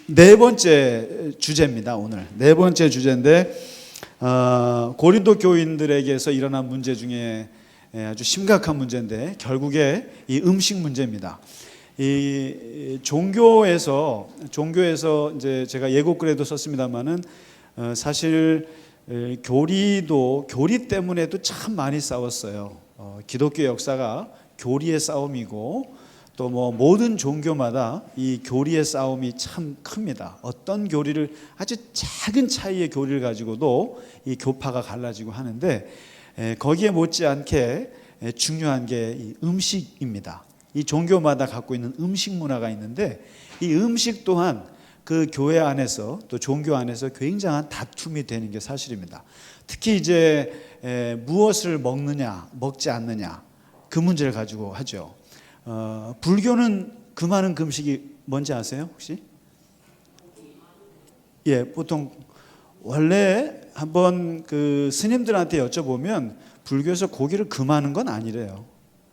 네 번째 주제입니다. 오늘 네 번째 주제인데 고린도 교인들에게서 일어난 문제 중에 아주 심각한 문제인데 결국에 이 음식 문제입니다. 이 종교에서 이제 제가 예고글에도 썼습니다만은 사실 교리 때문에도 참 많이 싸웠어요. 기독교 역사가 교리의 싸움이고 또 뭐 모든 종교마다 이 교리의 싸움이 참 큽니다. 어떤 교리를 아주 작은 차이의 교리를 가지고도 이 교파가 갈라지고 하는데 거기에 못지않게 중요한 게 이 음식입니다. 이 종교마다 갖고 있는 음식 문화가 있는데 이 음식 또한 그 교회 안에서 또 종교 안에서 굉장한 다툼이 되는 게 사실입니다. 특히 이제 무엇을 먹느냐 먹지 않느냐 그 문제를 가지고 하죠. 불교는 그 많은 금식이 뭔지 아세요 혹시? 보통 원래 한번 그 스님들한테 여쭤보면 불교에서 고기를 금하는 건 아니래요.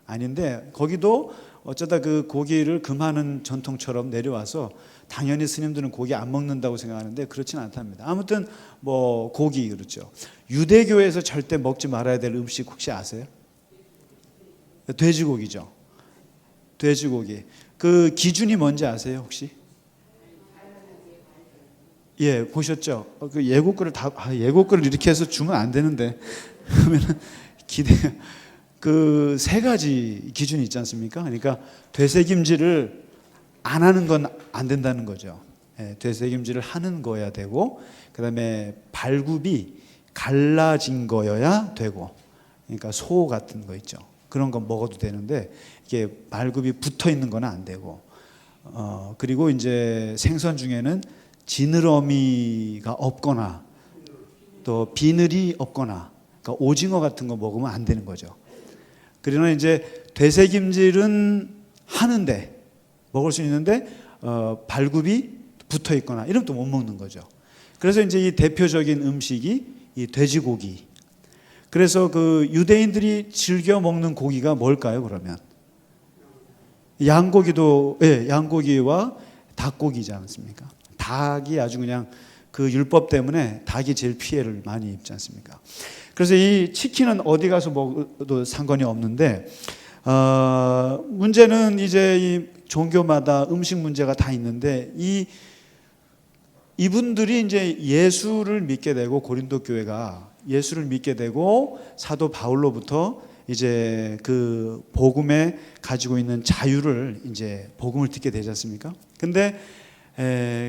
아닌데 거기도 어쩌다 그 고기를 금하는 전통처럼 내려와서 당연히 스님들은 고기 안 먹는다고 생각하는데 그렇지는 않답니다. 아무튼 뭐 고기 그렇죠. 유대교에서 절대 먹지 말아야 될 음식 혹시 아세요? 돼지고기죠. 돼지고기. 그 기준이 뭔지 아세요 혹시? 보셨죠? 그 예고글을 예고글을 이렇게 해서 주면 안 되는데 그러면은 그 세 가지 기준이 있지 않습니까? 그러니까 되새김질을 안 하는 건 안 된다는 거죠. 되새김질을 하는 거여야 되고, 그다음에 발굽이 갈라진 거여야 되고, 그러니까 소 같은 거 있죠. 그런 건 먹어도 되는데 이게 발굽이 붙어 있는 건 안 되고, 그리고 이제 생선 중에는 지느러미가 없거나 또 비늘이 없거나, 그러니까 오징어 같은 거 먹으면 안 되는 거죠. 그러나 이제 되새김질은 하는데 먹을 수 있는데 발굽이 붙어 있거나 이러면 또 못 먹는 거죠. 그래서 이제 이 대표적인 음식이 이 돼지고기. 그래서 그 유대인들이 즐겨 먹는 고기가 뭘까요? 그러면 양고기와 닭고기지 않습니까? 닭이 아주 그냥 그 율법 때문에 닭이 제일 피해를 많이 입지 않습니까? 그래서 이 치킨은 어디 가서 먹어도 상관이 없는데 문제는 이제 이 종교마다 음식 문제가 다 있는데 이분들이 이제 예수를 믿게 되고 고린도 교회가 예수를 믿게 되고 사도 바울로부터 이제 그 복음에 가지고 있는 자유를 이제 복음을 듣게 되지 않습니까? 근데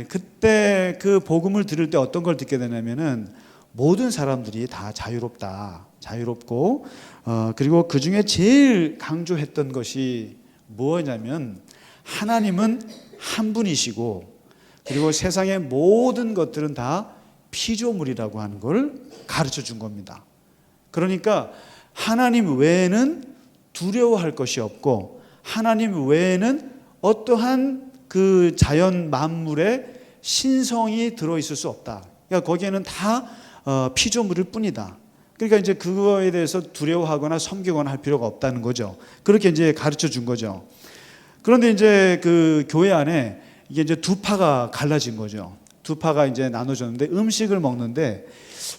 그때 그 복음을 들을 때 어떤 걸 듣게 되냐면은 모든 사람들이 다 자유롭고 그리고 그 중에 제일 강조했던 것이 뭐냐면 하나님은 한 분이시고 그리고 세상의 모든 것들은 다 피조물이라고 하는 걸 가르쳐 준 겁니다. 그러니까 하나님 외에는 두려워할 것이 없고 하나님 외에는 어떠한 그 자연 만물에 신성이 들어있을 수 없다. 그러니까 거기에는 다 피조물일 뿐이다. 그러니까 이제 그거에 대해서 두려워하거나 섬기거나 할 필요가 없다는 거죠. 그렇게 이제 가르쳐 준 거죠. 그런데 이제 그 교회 안에 이게 이제 두 파가 갈라진 거죠. 두 파가 이제 나눠졌는데 음식을 먹는데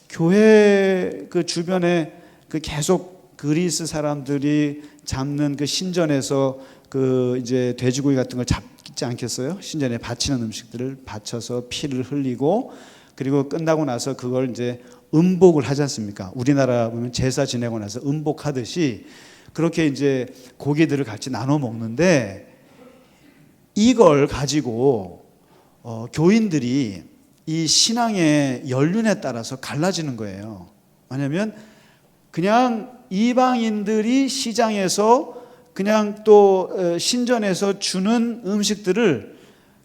교회 그 주변에 그 계속 그리스 사람들이 잡는 그 신전에서 그 이제 돼지고기 같은 걸 잡지 않겠어요? 신전에 바치는 음식들을 바쳐서 피를 흘리고 그리고 끝나고 나서 그걸 이제 음복을 하지 않습니까? 우리나라 보면 제사 지내고 나서 음복하듯이 그렇게 이제 고기들을 같이 나눠 먹는데 이걸 가지고 교인들이 이 신앙의 연륜에 따라서 갈라지는 거예요. 왜냐하면 그냥 이방인들이 시장에서 그냥 또 신전에서 주는 음식들을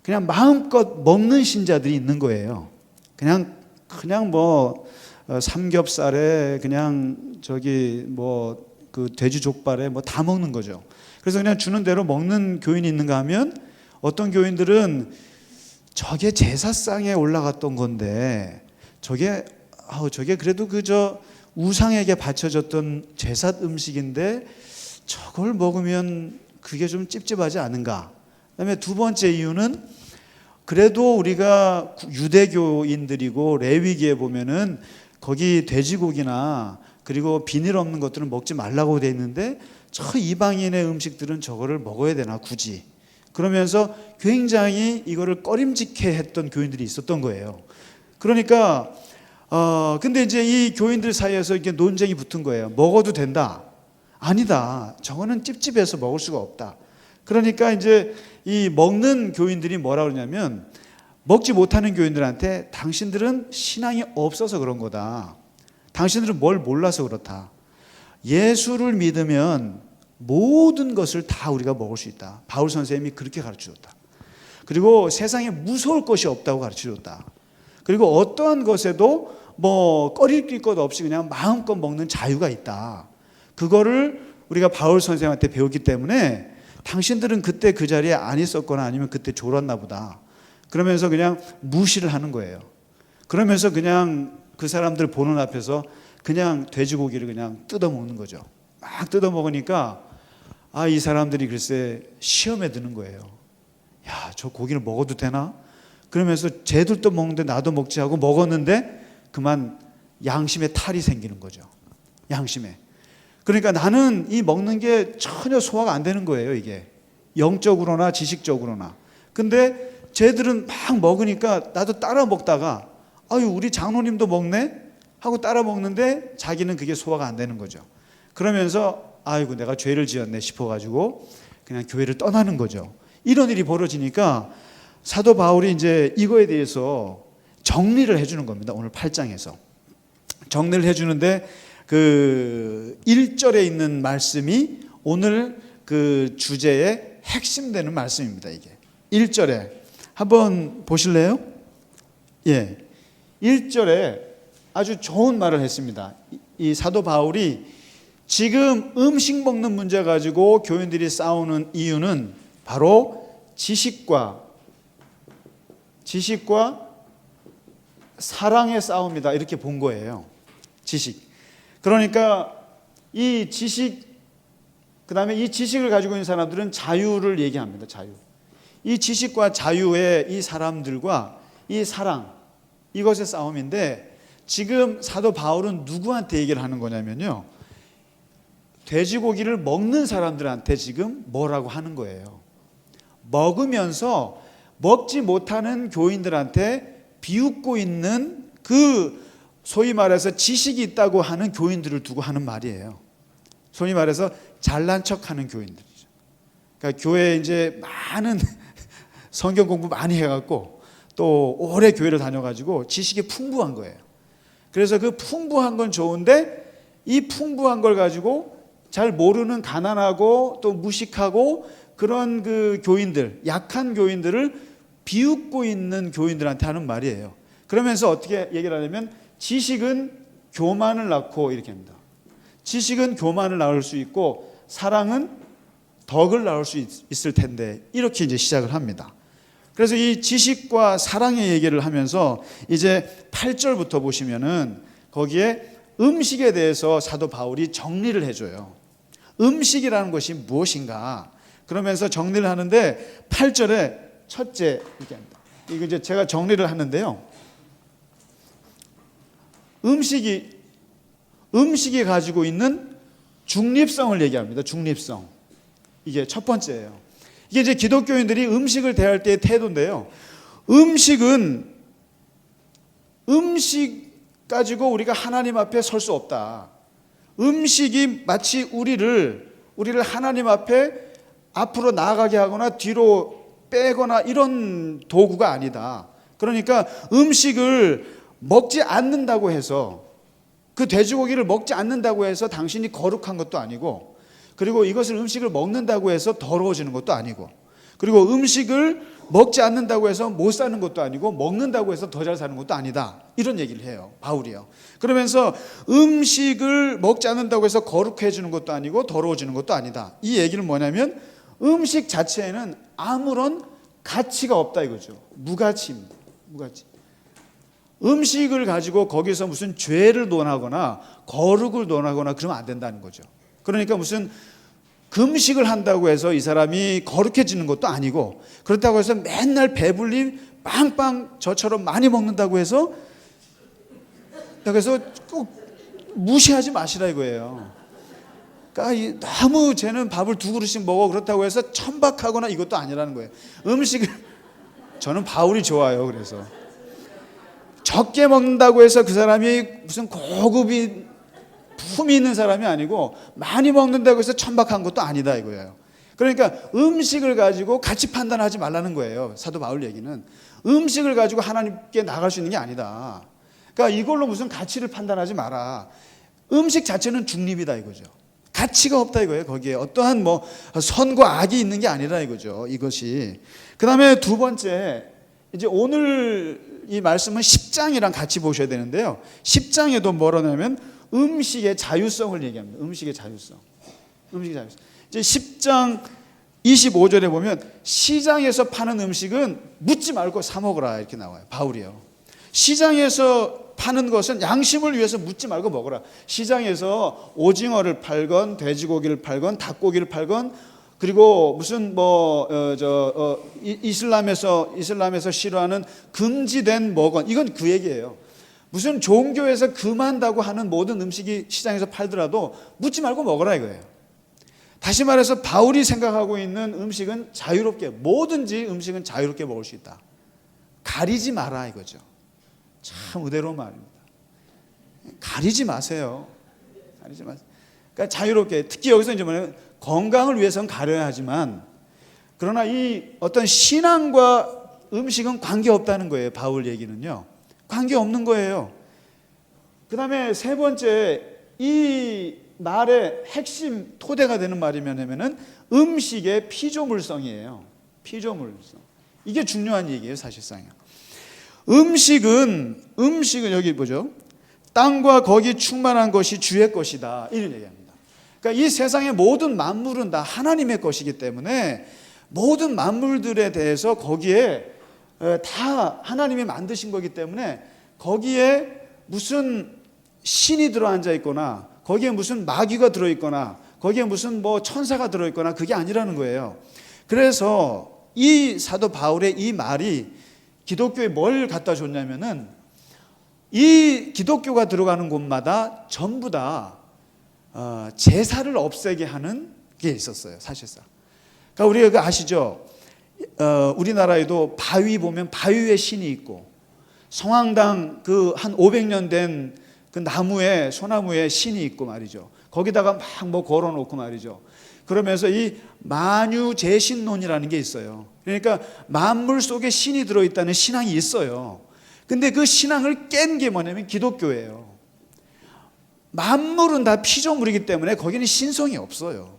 그냥 마음껏 먹는 신자들이 있는 거예요. 그냥 뭐 삼겹살에 그냥 저기 뭐 그 돼지 족발에 뭐 다 먹는 거죠. 그래서 그냥 주는 대로 먹는 교인이 있는가 하면 어떤 교인들은 저게 제사상에 올라갔던 건데 저게 그래도 그저 우상에게 바쳐졌던 제사 음식인데 저걸 먹으면 그게 좀 찝찝하지 않은가. 그다음에 두 번째 이유는 그래도 우리가 유대교인들이고 레위기에 보면은 거기 돼지고기나 그리고 비닐 없는 것들은 먹지 말라고 돼 있는데 저 이방인의 음식들은 저거를 먹어야 되나 굳이, 그러면서 굉장히 이거를 꺼림직해 했던 교인들이 있었던 거예요. 그러니까 근데 이제 이 교인들 사이에서 이게 논쟁이 붙은 거예요. 먹어도 된다, 아니다, 저거는 찝찝해서 먹을 수가 없다. 그러니까 이제 이 먹는 교인들이 뭐라 그러냐면, 먹지 못하는 교인들한테 당신들은 신앙이 없어서 그런 거다, 당신들은 뭘 몰라서 그렇다, 예수를 믿으면 모든 것을 다 우리가 먹을 수 있다, 바울 선생님이 그렇게 가르쳐줬다. 그리고 세상에 무서울 것이 없다고 가르쳐줬다. 그리고 어떠한 것에도 뭐 꺼릴 것 없이 그냥 마음껏 먹는 자유가 있다. 그거를 우리가 바울 선생님한테 배웠기 때문에 당신들은 그때 그 자리에 안 있었거나 아니면 그때 졸았나 보다, 그러면서 그냥 무시를 하는 거예요. 그러면서 그냥 그 사람들 보는 앞에서 그냥 돼지고기를 그냥 뜯어 먹는 거죠. 막 뜯어 먹으니까 이 사람들이 글쎄 시험에 드는 거예요. 야, 저 고기를 먹어도 되나? 그러면서 쟤들도 먹는데 나도 먹지 하고 먹었는데 그만 양심에 탈이 생기는 거죠. 양심에. 그러니까 나는 이 먹는 게 전혀 소화가 안 되는 거예요, 이게. 영적으로나 지식적으로나. 근데 쟤들은 막 먹으니까 나도 따라 먹다가 아유, 우리 장로님도 먹네? 하고 따라 먹는데 자기는 그게 소화가 안 되는 거죠. 그러면서 아이고, 내가 죄를 지었네 싶어가지고 그냥 교회를 떠나는 거죠. 이런 일이 벌어지니까 사도 바울이 이제 이거에 대해서 정리를 해주는 겁니다. 오늘 8장에서. 정리를 해주는데 그 1절에 있는 말씀이 오늘 그 주제의 핵심되는 말씀입니다. 이게 1절에 한번 보실래요? 예, 1절에 아주 좋은 말을 했습니다. 이 사도 바울이 지금 음식 먹는 문제 가지고 교인들이 싸우는 이유는 바로 지식과 사랑의 싸움이다, 이렇게 본 거예요. 지식. 그러니까 이 지식, 그 다음에 이 지식을 가지고 있는 사람들은 자유를 얘기합니다. 자유. 이 지식과 자유의 이 사람들과 이 사랑, 이것의 싸움인데, 지금 사도 바울은 누구한테 얘기를 하는 거냐면요, 돼지고기를 먹는 사람들한테 지금 뭐라고 하는 거예요. 먹으면서 먹지 못하는 교인들한테 비웃고 있는 그 소위 말해서 지식이 있다고 하는 교인들을 두고 하는 말이에요. 소위 말해서 잘난 척하는 교인들이죠. 그러니까 교회에 이제 많은 성경 공부 많이 해갖고 또 오래 교회를 다녀가지고 지식이 풍부한 거예요. 그래서 그 풍부한 건 좋은데 이 풍부한 걸 가지고 잘 모르는 가난하고 또 무식하고 그런 그 교인들, 약한 교인들을 비웃고 있는 교인들한테 하는 말이에요. 그러면서 어떻게 얘기를 하냐면, 지식은 교만을 낳고, 이렇게 합니다. 지식은 교만을 낳을 수 있고 사랑은 덕을 낳을 수 있을 텐데, 이렇게 이제 시작을 합니다. 그래서 이 지식과 사랑의 얘기를 하면서 이제 8절부터 보시면은 거기에 음식에 대해서 사도 바울이 정리를 해줘요. 음식이라는 것이 무엇인가? 그러면서 정리를 하는데 8절에 첫째 이렇게 합니다. 이거 이제 제가 정리를 하는데요. 음식이 가지고 있는 중립성을 얘기합니다. 중립성. 이게 첫 번째예요. 이게 이제 기독교인들이 음식을 대할 때의 태도인데요. 음식 가지고 우리가 하나님 앞에 설 수 없다. 음식이 마치 우리를 하나님 앞에 앞으로 나아가게 하거나 뒤로 빼거나 이런 도구가 아니다. 그러니까 음식을 먹지 않는다고 해서, 그 돼지고기를 먹지 않는다고 해서 당신이 거룩한 것도 아니고, 그리고 이것을 음식을 먹는다고 해서 더러워지는 것도 아니고, 그리고 음식을 먹지 않는다고 해서 못 사는 것도 아니고, 먹는다고 해서 더 잘 사는 것도 아니다. 이런 얘기를 해요, 바울이요. 그러면서 음식을 먹지 않는다고 해서 거룩해지는 것도 아니고 더러워지는 것도 아니다. 이 얘기는 뭐냐면 음식 자체에는 아무런 가치가 없다 이거죠. 무가치입니다. 무가치. 음식을 가지고 거기서 무슨 죄를 논하거나 거룩을 논하거나 그러면 안 된다는 거죠. 그러니까 무슨 금식을 한다고 해서 이 사람이 거룩해지는 것도 아니고, 그렇다고 해서 맨날 배불리 빵빵 저처럼 많이 먹는다고 해서, 그래서 꼭 무시하지 마시라 이거예요. 그러니까 너무 쟤는 밥을 2그릇씩 먹어 그렇다고 해서 천박하거나 이것도 아니라는 거예요. 음식을 저는 바울이 좋아요. 그래서 적게 먹는다고 해서 그 사람이 무슨 고급이 품이 있는 사람이 아니고, 많이 먹는다고 해서 천박한 것도 아니다 이거예요. 그러니까 음식을 가지고 가치 판단하지 말라는 거예요. 사도 바울 얘기는 음식을 가지고 하나님께 나갈 수 있는 게 아니다. 그러니까 이걸로 무슨 가치를 판단하지 마라. 음식 자체는 중립이다 이거죠. 가치가 없다 이거예요. 거기에 어떠한 뭐 선과 악이 있는 게 아니라 이거죠. 이것이. 그다음에 두 번째, 이제 오늘 이 말씀은 10장이랑 같이 보셔야 되는데요. 10장에도 뭐라냐면 음식의 자유성을 얘기합니다. 음식의 자유성. 음식의 자유성. 이제 10장 25절에 보면 시장에서 파는 음식은 묻지 말고 사 먹으라 이렇게 나와요. 바울이요. 시장에서 파는 것은 양심을 위해서 묻지 말고 먹으라. 시장에서 오징어를 팔건 돼지고기를 팔건 닭고기를 팔건, 그리고 무슨 이슬람에서 싫어하는 금지된 뭐건, 이건 그 얘기예요. 무슨 종교에서 금한다고 하는 모든 음식이 시장에서 팔더라도 묻지 말고 먹으라 이거예요. 다시 말해서 바울이 생각하고 있는 음식은 자유롭게, 뭐든지 음식은 자유롭게 먹을 수 있다. 가리지 마라 이거죠. 참 의대로운 말입니다. 가리지 마세요. 가리지 마세요. 그러니까 자유롭게, 특히 여기서 이제 뭐냐면 건강을 위해서는 가려야 하지만, 그러나 이 어떤 신앙과 음식은 관계없다는 거예요. 바울 얘기는요. 관계없는 거예요. 그 다음에 세 번째, 이 말의 핵심 토대가 되는 말이 뭐냐면은 음식의 피조물성이에요. 피조물성. 이게 중요한 얘기예요, 사실상요. 음식은 여기 보죠. 땅과 거기 충만한 것이 주의 것이다. 이런 얘기합니다. 그러니까 이 세상의 모든 만물은 다 하나님의 것이기 때문에 모든 만물들에 대해서 거기에 다 하나님이 만드신 거기 때문에 거기에 무슨 신이 들어앉아 있거나, 거기에 무슨 마귀가 들어있거나, 거기에 무슨 뭐 천사가 들어있거나, 그게 아니라는 거예요. 그래서 이 사도 바울의 이 말이 기독교에 뭘 갖다 줬냐면은, 이 기독교가 들어가는 곳마다 전부 다 제사를 없애게 하는 게 있었어요, 사실상. 그러니까 우리가 아시죠? 우리나라에도 바위 보면 바위에 신이 있고, 성황당 그 한 500년 된 그 나무에, 소나무에 신이 있고 말이죠. 거기다가 막 뭐 걸어놓고 말이죠. 그러면서 이 만유제신론이라는 게 있어요. 그러니까 만물 속에 신이 들어있다는 신앙이 있어요. 근데 그 신앙을 깬 게 뭐냐면 기독교예요. 만물은 다 피조물이기 때문에 거기는 신성이 없어요.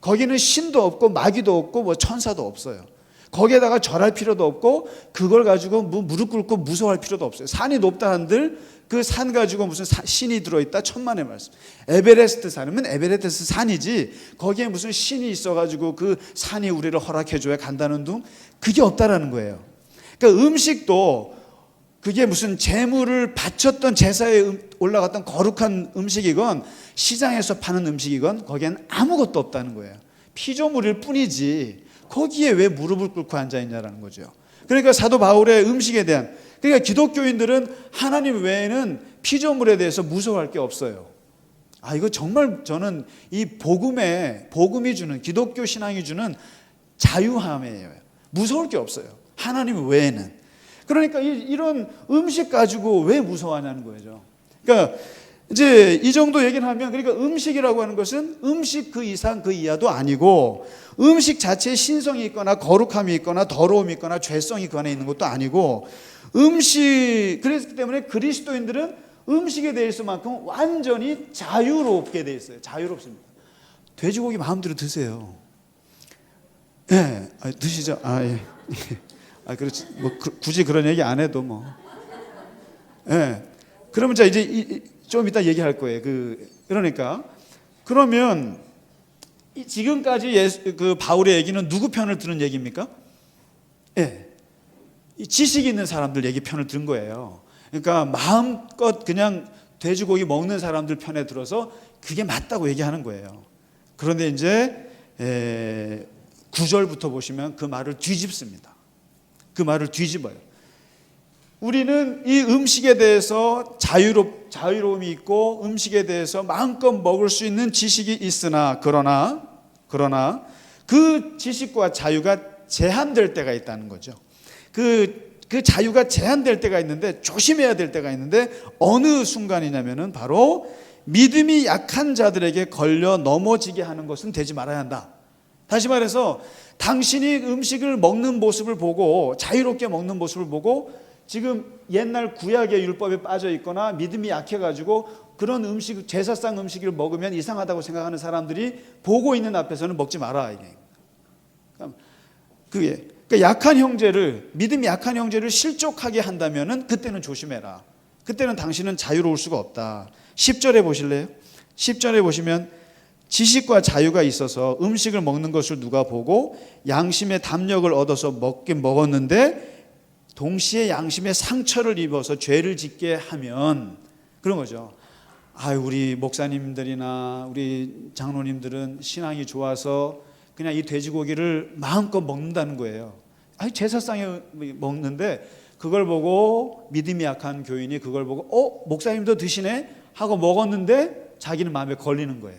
거기는 신도 없고 마귀도 없고 뭐 천사도 없어요. 거기에다가 절할 필요도 없고, 그걸 가지고 무릎 꿇고 무서워할 필요도 없어요. 산이 높다 한들 그 산 가지고 무슨 신이 들어있다, 천만의 말씀. 에베레스트 산이면 에베레스트 산이지 거기에 무슨 신이 있어가지고 그 산이 우리를 허락해줘야 간다는 둥, 그게 없다라는 거예요. 그러니까 음식도 그게 무슨 제물을 바쳤던 제사에 올라갔던 거룩한 음식이건 시장에서 파는 음식이건 거기엔 아무것도 없다는 거예요. 피조물일 뿐이지 거기에 왜 무릎을 꿇고 앉아있냐라는 거죠. 그러니까 사도 바울의 음식에 대한, 그러니까 기독교인들은 하나님 외에는 피조물에 대해서 무서워할 게 없어요. 이거 정말 저는 이 복음이 주는, 기독교 신앙이 주는 자유함이에요. 무서울 게 없어요, 하나님 외에는. 그러니까 이런 음식 가지고 왜 무서워하냐는 거죠. 그러니까 이제 이 정도 얘기를 하면, 그러니까 음식이라고 하는 것은 음식 그 이상 그 이하도 아니고, 음식 자체에 신성이 있거나 거룩함이 있거나 더러움이 있거나 죄성이 그 안에 있는 것도 아니고, 그렇기 때문에 그리스도인들은 음식에 대해서만큼 완전히 자유롭게 돼 있어요. 자유롭습니다. 돼지고기 마음대로 드세요. 예, 드시죠. 예. 그렇지. 뭐 굳이 그런 얘기 안 해도 뭐. 예. 그러면 자 이제 좀 이따 얘기할 거예요. 그러니까 그러면 지금까지 그 바울의 얘기는 누구 편을 들은 얘기입니까? 예. 지식 있는 사람들 얘기 편을 들은 거예요. 그러니까 마음껏 그냥 돼지고기 먹는 사람들 편에 들어서 그게 맞다고 얘기하는 거예요. 그런데 이제 9절부터 보시면 그 말을 뒤집습니다. 그 말을 뒤집어요. 우리는 이 음식에 대해서 자유로움이 있고 음식에 대해서 마음껏 먹을 수 있는 지식이 있으나 그러나 그 지식과 자유가 제한될 때가 있다는 거죠. 그 자유가 제한될 때가 있는데 조심해야 될 때가 있는데 어느 순간이냐면은 바로 믿음이 약한 자들에게 걸려 넘어지게 하는 것은 되지 말아야 한다. 다시 말해서 당신이 음식을 먹는 모습을 보고 자유롭게 먹는 모습을 보고 지금 옛날 구약의 율법에 빠져 있거나 믿음이 약해가지고 그런 음식, 제사상 음식을 먹으면 이상하다고 생각하는 사람들이 보고 있는 앞에서는 먹지 마라. 그러니까 약한 형제를, 믿음이 약한 형제를 실족하게 한다면은 그때는 조심해라. 그때는 당신은 자유로울 수가 없다. 10절에 보실래요? 10절에 보시면 지식과 자유가 있어서 음식을 먹는 것을 누가 보고 양심의 담력을 얻어서 먹긴 먹었는데 동시에 양심의 상처를 입어서 죄를 짓게 하면 그런 거죠. 우리 목사님들이나 우리 장로님들은 신앙이 좋아서 그냥 이 돼지고기를 마음껏 먹는다는 거예요. 제사상에 먹는데 그걸 보고 믿음이 약한 교인이 그걸 보고 목사님도 드시네 하고 먹었는데 자기는 마음에 걸리는 거예요.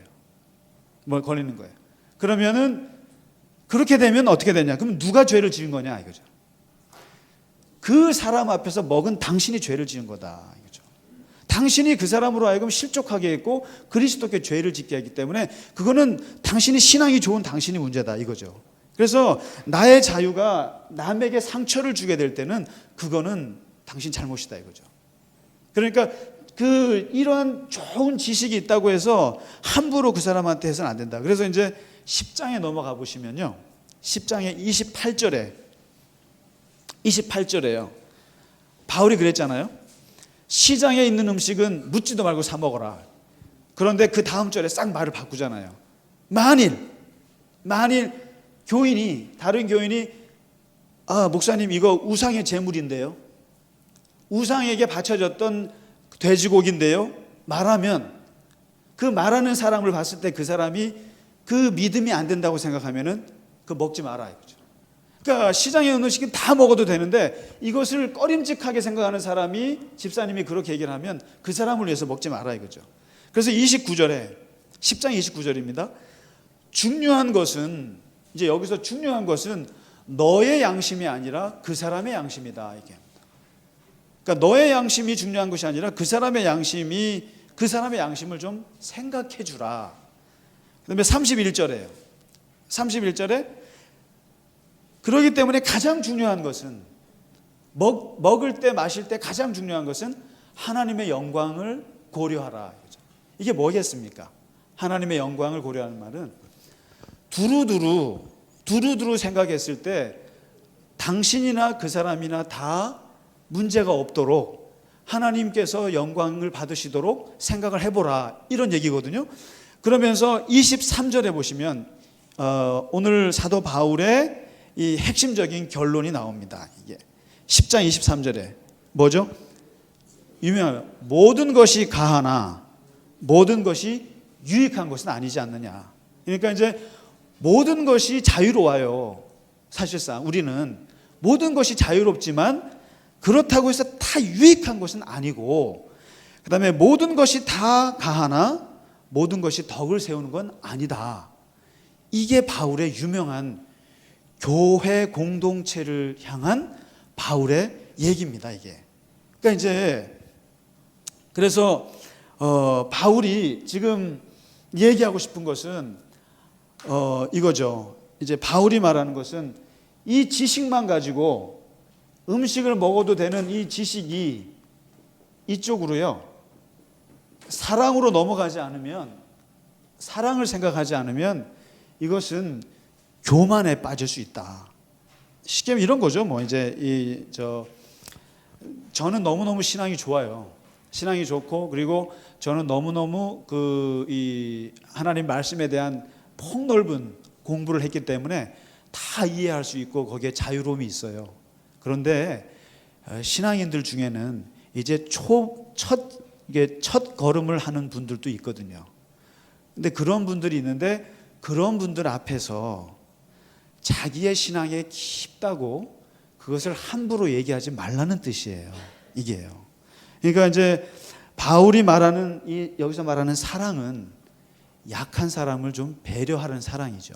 걸리는 거예요. 그러면은 그렇게 되면 어떻게 되냐? 그럼 누가 죄를 지은 거냐 이거죠. 그 사람 앞에서 먹은 당신이 죄를 지은 거다 이거죠. 당신이 그 사람으로 하여금 실족하게 했고 그리스도께 죄를 짓게 했기 때문에 그거는 당신이 신앙이 좋은 당신이 문제다 이거죠. 그래서 나의 자유가 남에게 상처를 주게 될 때는 그거는 당신 잘못이다 이거죠. 그러니까 이러한 좋은 지식이 있다고 해서 함부로 그 사람한테 해서는 안 된다. 그래서 이제 10장에 넘어가 보시면요. 10장의 28절에요. 바울이 그랬잖아요. 시장에 있는 음식은 묻지도 말고 사 먹어라. 그런데 그 다음 절에 싹 말을 바꾸잖아요. 만일 다른 교인이 목사님 이거 우상의 제물인데요. 우상에게 바쳐졌던 돼지고기인데요. 말하면 그 말하는 사람을 봤을 때 그 사람이 그 믿음이 안 된다고 생각하면은 그 먹지 마라 이거죠. 그러니까 시장에 있는 음식은 다 먹어도 되는데 이것을 꺼림직하게 생각하는 사람이 집사님이 그렇게 얘기를 하면 그 사람을 위해서 먹지 마라 이거죠. 그래서 29절에 10장 29절입니다. 중요한 것은 이제 여기서 중요한 것은 너의 양심이 아니라 그 사람의 양심이다 이게. 그러니까 너의 양심이 중요한 것이 아니라 그 사람의 양심을 좀 생각해 주라. 그다음에 31절에요. 31절에 그러기 때문에 가장 중요한 것은 먹을 때 마실 때 가장 중요한 것은 하나님의 영광을 고려하라. 이게 뭐겠습니까? 하나님의 영광을 고려하는 말은 두루두루 생각했을 때 당신이나 그 사람이나 다 문제가 없도록 하나님께서 영광을 받으시도록 생각을 해보라 이런 얘기거든요. 그러면서 23절에 보시면 오늘 사도 바울의 이 핵심적인 결론이 나옵니다. 이게 10장 23절에 뭐죠? 유명해요. 모든 것이 가하나 모든 것이 유익한 것은 아니지 않느냐. 그러니까 이제 모든 것이 자유로워요. 사실상 우리는 모든 것이 자유롭지만 그렇다고 해서 다 유익한 것은 아니고, 그 다음에 모든 것이 다 가하나 모든 것이 덕을 세우는 건 아니다. 이게 바울의 유명한 교회 공동체를 향한 바울의 얘기입니다. 이게. 그러니까 이제 그래서 바울이 지금 얘기하고 싶은 것은 이거죠. 이제 바울이 말하는 것은 이 지식만 가지고 음식을 먹어도 되는 이 지식이 이쪽으로요, 사랑으로 넘어가지 않으면, 사랑을 생각하지 않으면 이것은 교만에 빠질 수 있다. 쉽게 이런 거죠. 뭐 이제 저는 너무너무 신앙이 좋아요. 신앙이 좋고, 그리고 저는 너무너무 이 하나님 말씀에 대한 폭넓은 공부를 했기 때문에 다 이해할 수 있고 거기에 자유로움이 있어요. 그런데 신앙인들 중에는 이제 첫 걸음을 하는 분들도 있거든요. 근데 그런 분들이 있는데 그런 분들 앞에서 자기의 신앙에 깊다고 그것을 함부로 얘기하지 말라는 뜻이에요. 이게요. 그러니까 이제 바울이 말하는 여기서 말하는 사랑은 약한 사람을 좀 배려하는 사랑이죠.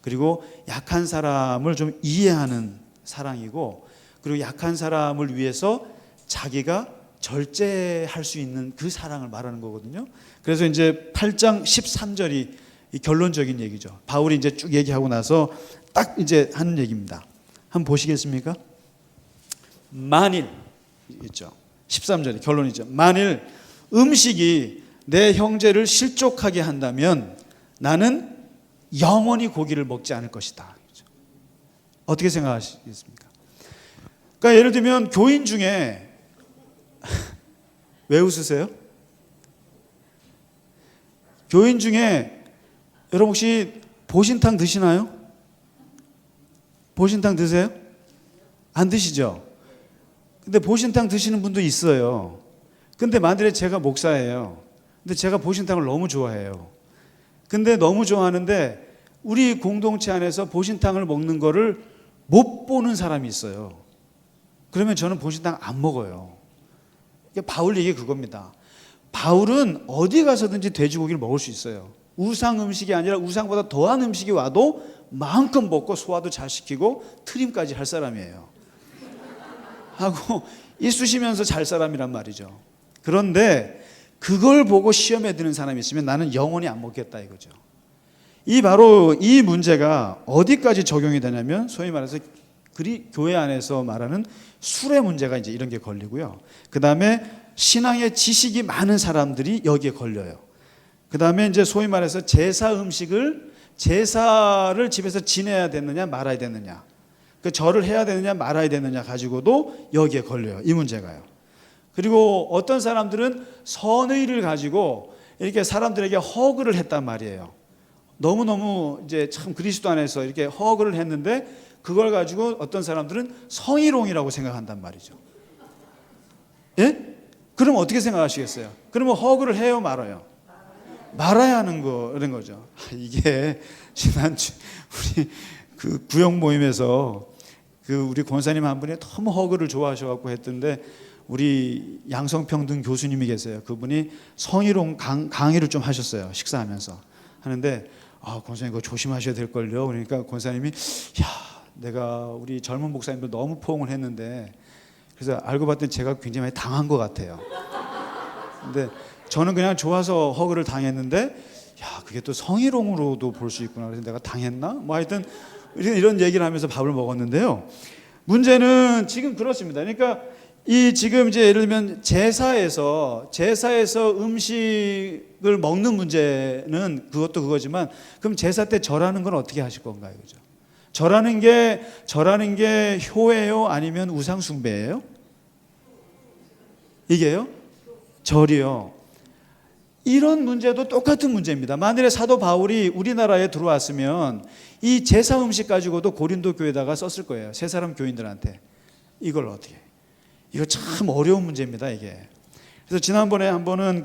그리고 약한 사람을 좀 이해하는 사랑이고, 그리고 약한 사람을 위해서 자기가 절제할 수 있는 그 사랑을 말하는 거거든요. 그래서 이제 8장 13절이 결론적인 얘기죠. 바울이 이제 쭉 얘기하고 나서 딱 이제 하는 얘기입니다. 한번 보시겠습니까? 만일 있죠. 13절이 결론이죠. 만일 음식이 내 형제를 실족하게 한다면 나는 영원히 고기를 먹지 않을 것이다. 어떻게 생각하시겠습니까? 그러니까 예를 들면 교인 중에 왜 웃으세요? 교인 중에 여러분 혹시 보신탕 드시나요? 보신탕 드세요? 안 드시죠? 근데 보신탕 드시는 분도 있어요. 근데 만일에 제가 목사예요. 근데 제가 보신탕을 너무 좋아해요. 근데 너무 좋아하는데 우리 공동체 안에서 보신탕을 먹는 거를 못 보는 사람이 있어요. 그러면 저는 보신탕 안 먹어요. 바울 얘기 그겁니다. 바울은 어디 가서든지 돼지고기를 먹을 수 있어요. 우상 음식이 아니라 우상보다 더한 음식이 와도 마음껏 먹고 소화도 잘 시키고 트림까지 할 사람이에요. 하고 이쑤시면서 잘 사람이란 말이죠. 그런데 그걸 보고 시험에 드는 사람이 있으면 나는 영원히 안 먹겠다 이거죠. 바로 이 문제가 어디까지 적용이 되냐면 소위 말해서 교회 안에서 말하는 술의 문제가 이제 이런 게 걸리고요. 그 다음에 신앙의 지식이 많은 사람들이 여기에 걸려요. 그 다음에 이제 소위 말해서 제사를 집에서 지내야 되느냐 말아야 되느냐, 그 절을 해야 되느냐 말아야 되느냐 가지고도 여기에 걸려요. 이 문제가요. 그리고 어떤 사람들은 선의를 가지고 이렇게 사람들에게 허그를 했단 말이에요. 너무너무 이제 참 그리스도 안에서 이렇게 허그를 했는데 그걸 가지고 어떤 사람들은 성희롱이라고 생각한단 말이죠. 예? 그럼 어떻게 생각하시겠어요? 그러면 허그를 해요 말아요? 말아야 하는 그런 거죠. 이게 지난주 우리 그 구역 모임에서 우리 권사님 한 분이 너무 허그를 좋아하셔갖고 했던데 우리 양성평등 교수님이 계세요. 그분이 성희롱 강의를 좀 하셨어요. 식사하면서 하는데 권사님 그거 조심하셔야 될걸요. 그러니까 권사님이 내가 우리 젊은 목사님들 너무 포옹을 했는데 그래서 알고 봤더니 제가 굉장히 많이 당한 것 같아요. 근데 저는 그냥 좋아서 허그를 당했는데 그게 또 성희롱으로도 볼 수 있구나. 그래서 내가 당했나? 뭐 하여튼 이런 얘기를 하면서 밥을 먹었는데요. 문제는 지금 그렇습니다. 그러니까 지금 이제 예를 들면 제사에서 음식을 먹는 문제는 그것도 그거지만 그럼 제사 때 절하는 건 어떻게 하실 건가요? 그죠? 절하는 게 효예요? 아니면 우상 숭배예요? 이게요? 절이요. 이런 문제도 똑같은 문제입니다. 만일에 사도 바울이 우리나라에 들어왔으면 이 제사 음식 가지고도 고린도 교회에다가 썼을 거예요. 세 사람 교인들한테. 이걸 어떻게? 이거 참 어려운 문제입니다, 이게. 그래서 지난번에 한 번은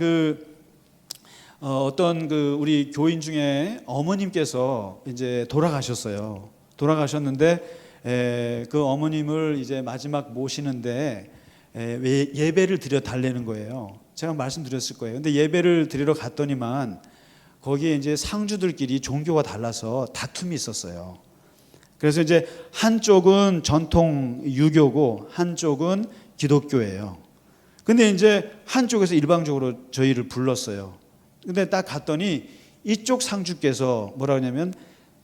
어떤 우리 교인 중에 어머님께서 이제 돌아가셨어요. 돌아가셨는데 그 어머님을 이제 마지막 모시는데 예배를 드려 달라는 거예요. 제가 말씀드렸을 거예요. 근데 예배를 드리러 갔더니만 거기에 이제 상주들끼리 종교가 달라서 다툼이 있었어요. 그래서 이제 한쪽은 전통 유교고 한쪽은 기독교예요. 근데 이제 한쪽에서 일방적으로 저희를 불렀어요. 근데 딱 갔더니 이쪽 상주께서 뭐라 그러냐면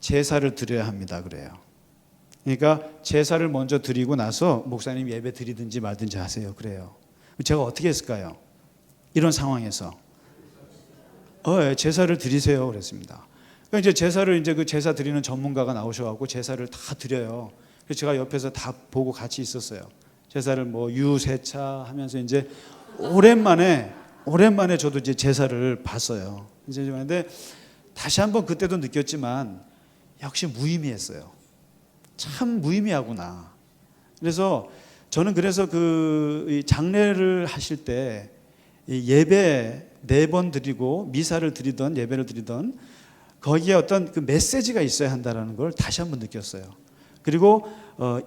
제사를 드려야 합니다 그래요. 그러니까 제사를 먼저 드리고 나서 목사님 예배 드리든지 말든지 하세요 그래요. 제가 어떻게 했을까요? 이런 상황에서 제사를 드리세요 그랬습니다. 그러니까 이제 제사를 그 제사 드리는 전문가가 나오셔갖고 제사를 다 드려요. 그래서 제가 옆에서 다 보고 같이 있었어요. 제사를 유세차 하면서 이제 오랜만에 저도 이제 제사를 봤어요. 이제 근데 다시 한번 그때도 느꼈지만 역시 무의미했어요. 참 무의미하구나. 그래서 저는 이 장례를 하실 때 예배 4번 드리고 미사를 드리던 예배를 드리던 거기에 어떤 그 메시지가 있어야 한다는 걸 다시 한번 느꼈어요. 그리고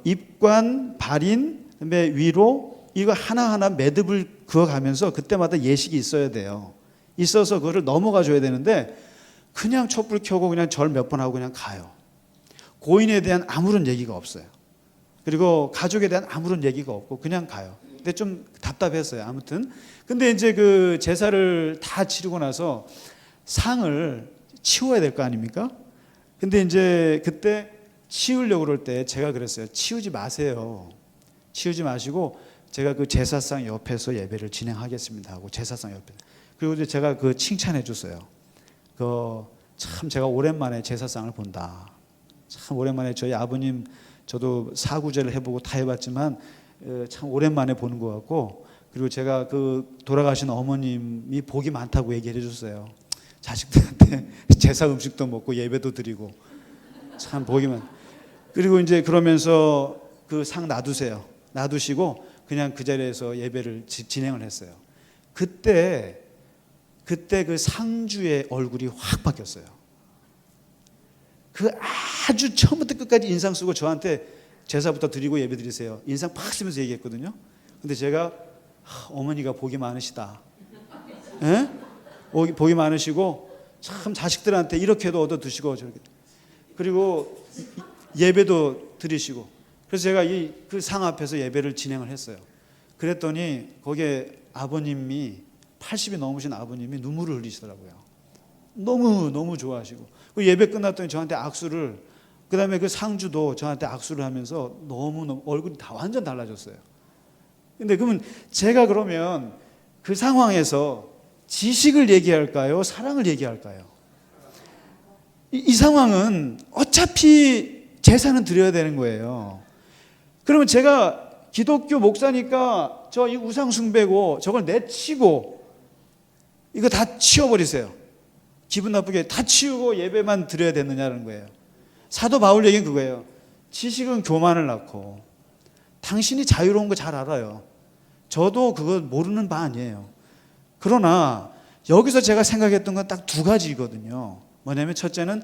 입관, 발인, 그다음에 위로 이거 하나하나 매듭을 그어가면서 그때마다 예식이 있어야 돼요. 있어서 그거를 넘어가 줘야 되는데 그냥 촛불 켜고 그냥 절 몇 번 하고 그냥 가요. 고인에 대한 아무런 얘기가 없어요. 그리고 가족에 대한 아무런 얘기가 없고 그냥 가요. 근데 좀 답답했어요. 아무튼. 근데 이제 그 제사를 다 치르고 나서 상을 치워야 될 거 아닙니까? 근데 이제 그때 치우려고 그럴 때 제가 그랬어요. 치우지 마세요. 치우지 마시고 제가 그 제사상 옆에서 예배를 진행하겠습니다 하고 제사상 옆에. 그리고 이제 제가 그 칭찬해 줬어요. 참 제가 오랜만에 제사상을 본다. 참 오랜만에 저희 아버님 저도 사구제를 해보고 다 해봤지만 참 오랜만에 보는 것 같고, 그리고 제가 그 돌아가신 어머님이 복이 많다고 얘기를 해줬어요. 자식들한테 제사 음식도 먹고 예배도 드리고 참 복이 많. 그리고 이제 그러면서 그 상 놔두세요. 놔두시고 그냥 그 자리에서 예배를 진행을 했어요. 그때 그 상주의 얼굴이 확 바뀌었어요. 그 아주 처음부터 끝까지 인상 쓰고 저한테 제사부터 드리고 예배 드리세요. 인상 팍 쓰면서 얘기했거든요. 근데 제가 어머니가 복이 많으시다. 예? 복이 많으시고 참 자식들한테 이렇게도 얻어 드시고 저렇게. 그리고 예배도 드리시고. 그래서 제가 그 상 앞에서 예배를 진행을 했어요. 그랬더니 거기에 아버님이 80이 넘으신 아버님이 눈물을 흘리시더라고요. 너무 좋아하시고. 그 예배 끝났더니 저한테 악수를, 그 다음에 그 상주도 저한테 악수를 하면서 너무 얼굴이 다 완전 달라졌어요. 근데 그러면 제가 그러면 그 상황에서 지식을 얘기할까요? 사랑을 얘기할까요? 이 상황은 어차피 제사는 드려야 되는 거예요. 그러면 제가 기독교 목사니까 저 이 우상숭배고 저걸 내치고 이거 다 치워버리세요. 기분 나쁘게 다 치우고 예배만 드려야 되느냐는 거예요. 사도 바울 얘기는 그거예요. 지식은 교만을 낳고. 당신이 자유로운 거 잘 알아요. 저도 그거 모르는 바 아니에요. 그러나 여기서 제가 생각했던 건 딱 두 가지거든요. 뭐냐면 첫째는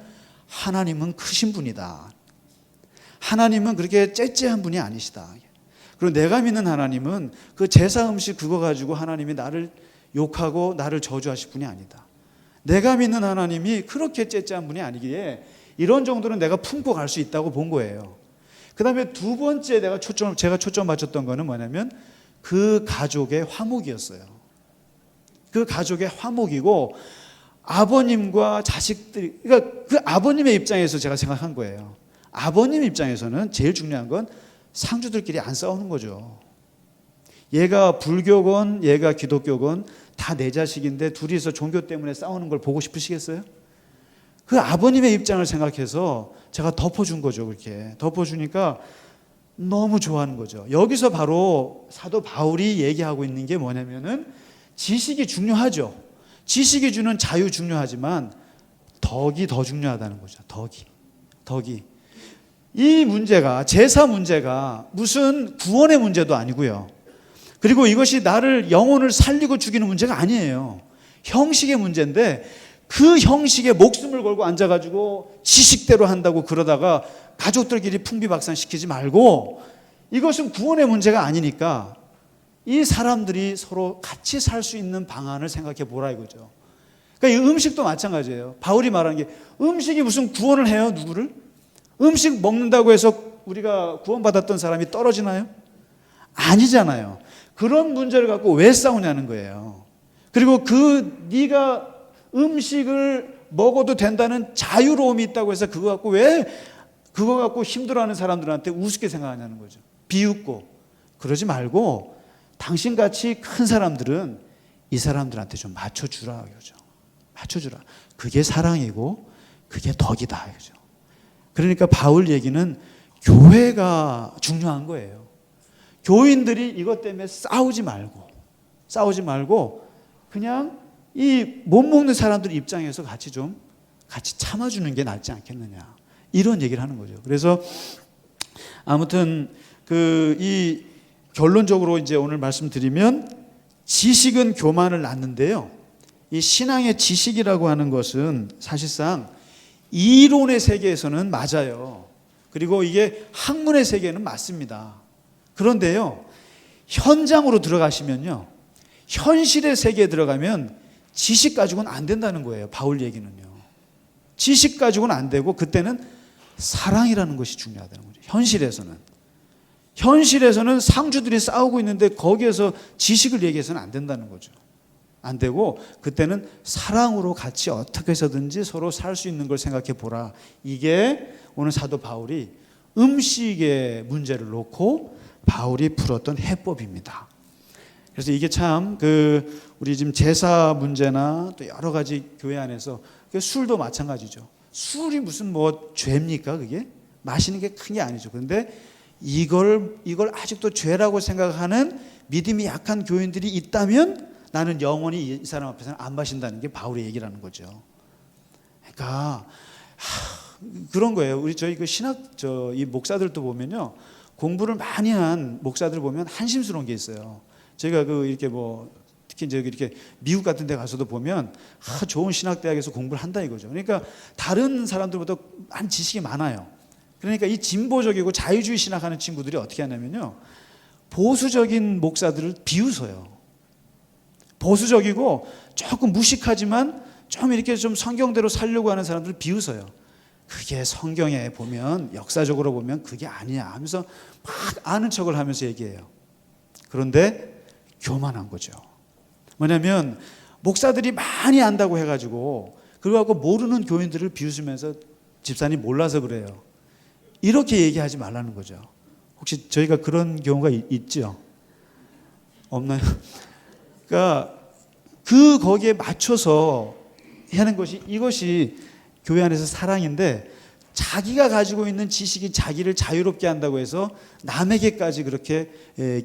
하나님은 크신 분이다. 하나님은 그렇게 째째한 분이 아니시다. 그리고 내가 믿는 하나님은 그 제사 음식 그거 가지고 하나님이 나를 욕하고 나를 저주하실 분이 아니다. 내가 믿는 하나님이 그렇게 째째한 분이 아니기에 이런 정도는 내가 품고 갈 수 있다고 본 거예요. 그 다음에 두 번째 제가 초점 맞췄던 거는 뭐냐면 그 가족의 화목이었어요. 그 가족의 화목이고 아버님과 자식들이, 그러니까 그 아버님의 입장에서 제가 생각한 거예요. 아버님 입장에서는 제일 중요한 건 상주들끼리 안 싸우는 거죠. 얘가 불교건 얘가 기독교건 다 내 자식인데 둘이서 종교 때문에 싸우는 걸 보고 싶으시겠어요? 그 아버님의 입장을 생각해서 제가 덮어준 거죠. 그렇게 덮어주니까 너무 좋아하는 거죠. 여기서 바로 사도 바울이 얘기하고 있는 게 뭐냐면은 지식이 중요하죠. 지식이 주는 자유 중요하지만 덕이 더 중요하다는 거죠. 덕이. 이 문제가, 제사 문제가 무슨 구원의 문제도 아니고요. 그리고 이것이 나를 영혼을 살리고 죽이는 문제가 아니에요. 형식의 문제인데 그 형식에 목숨을 걸고 앉아가지고 지식대로 한다고 그러다가 가족들끼리 풍비박산시키지 말고, 이것은 구원의 문제가 아니니까 이 사람들이 서로 같이 살 수 있는 방안을 생각해 보라 이거죠. 그러니까 이 음식도 마찬가지예요. 바울이 말하는 게 음식이 무슨 구원을 해요? 누구를? 음식 먹는다고 해서 우리가 구원받았던 사람이 떨어지나요? 아니잖아요. 그런 문제를 갖고 왜 싸우냐는 거예요. 그리고 네가 음식을 먹어도 된다는 자유로움이 있다고 해서 그거 갖고 힘들어하는 사람들한테 우습게 생각하냐는 거죠. 비웃고. 그러지 말고 당신같이 큰 사람들은 이 사람들한테 좀 맞춰주라 이거죠. 맞춰주라. 그게 사랑이고 그게 덕이다 이거죠. 그러니까 바울 얘기는 교회가 중요한 거예요. 교인들이 이것 때문에 싸우지 말고 그냥 이 못 먹는 사람들 입장에서 같이 참아주는 게 낫지 않겠느냐, 이런 얘기를 하는 거죠. 그래서 아무튼 이 결론적으로 이제 오늘 말씀드리면 지식은 교만을 낳는데요. 이 신앙의 지식이라고 하는 것은 사실상 이론의 세계에서는 맞아요. 그리고 이게 학문의 세계는 맞습니다. 그런데요, 현장으로 들어가시면요, 현실의 세계에 들어가면 지식 가지고는 안 된다는 거예요. 바울 얘기는요. 지식 가지고는 안 되고 그때는 사랑이라는 것이 중요하다는 거죠. 현실에서는 상주들이 싸우고 있는데 거기에서 지식을 얘기해서는 안 된다는 거죠. 안 되고 그때는 사랑으로 같이 어떻게 해서든지 서로 살 수 있는 걸 생각해 보라. 이게 오늘 사도 바울이 음식의 문제를 놓고 바울이 풀었던 해법입니다. 그래서 이게 참 우리 지금 제사 문제나 또 여러 가지 교회 안에서 술도 마찬가지죠. 술이 무슨 뭐 죄입니까? 그게 마시는 게 큰 게 아니죠. 그런데 이걸 아직도 죄라고 생각하는 믿음이 약한 교인들이 있다면 나는 영원히 이 사람 앞에서는 안 마신다는 게 바울의 얘기라는 거죠. 그러니까 그런 거예요. 우리 저희 이 목사들도 보면요, 공부를 많이 한 목사들 보면 한심스러운 게 있어요. 제가 이렇게 특히 이제 이렇게 미국 같은 데 가서도 보면 좋은 신학대학에서 공부를 한다 이거죠. 그러니까 다른 사람들보다 많은 지식이 많아요. 그러니까 이 진보적이고 자유주의 신학하는 친구들이 어떻게 하냐면요, 보수적인 목사들을 비웃어요. 보수적이고 조금 무식하지만 좀 이렇게 좀 성경대로 살려고 하는 사람들을 비웃어요. 그게 성경에 보면, 역사적으로 보면 그게 아니야 하면서 막 아는 척을 하면서 얘기해요. 그런데 교만한 거죠. 뭐냐면 목사들이 많이 안다고 해가지고 그러고 모르는 교인들을 비웃으면서 집사님 몰라서 그래요, 이렇게 얘기하지 말라는 거죠. 혹시 저희가 그런 경우가 있죠? 없나요? 그러니까 거기에 맞춰서 하는 이것이 교회 안에서 사랑인데, 자기가 가지고 있는 지식이 자기를 자유롭게 한다고 해서 남에게까지 그렇게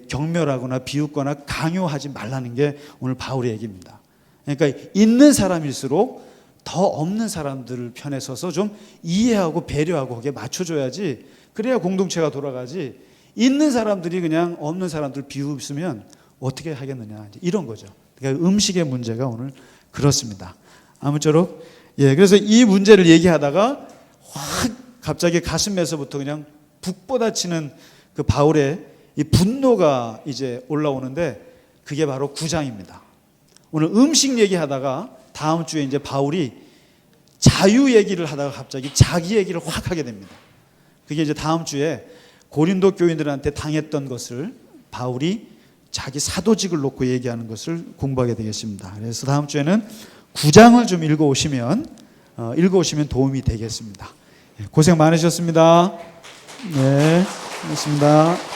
경멸하거나 비웃거나 강요하지 말라는 게 오늘 바울의 얘기입니다. 그러니까 있는 사람일수록 더 없는 사람들 편에 서서 좀 이해하고 배려하고 거기에 맞춰줘야지, 그래야 공동체가 돌아가지. 있는 사람들이 그냥 없는 사람들 비웃으면 어떻게 하겠느냐, 이런 거죠. 그러니까 음식의 문제가 오늘 그렇습니다. 아무쪼록 그래서 이 문제를 얘기하다가 확 갑자기 가슴에서부터 그냥 북보다 치는 바울의 이 분노가 이제 올라오는데, 그게 바로 9장입니다. 오늘 음식 얘기하다가 다음 주에 이제 바울이 자유 얘기를 하다가 갑자기 자기 얘기를 확 하게 됩니다. 그게 이제 다음 주에 고린도 교인들한테 당했던 것을 바울이 자기 사도직을 놓고 얘기하는 것을 공부하게 되겠습니다. 그래서 다음 주에는 9장을 좀 읽어오시면 도움이 되겠습니다. 고생 많으셨습니다. 네, 고맙습니다.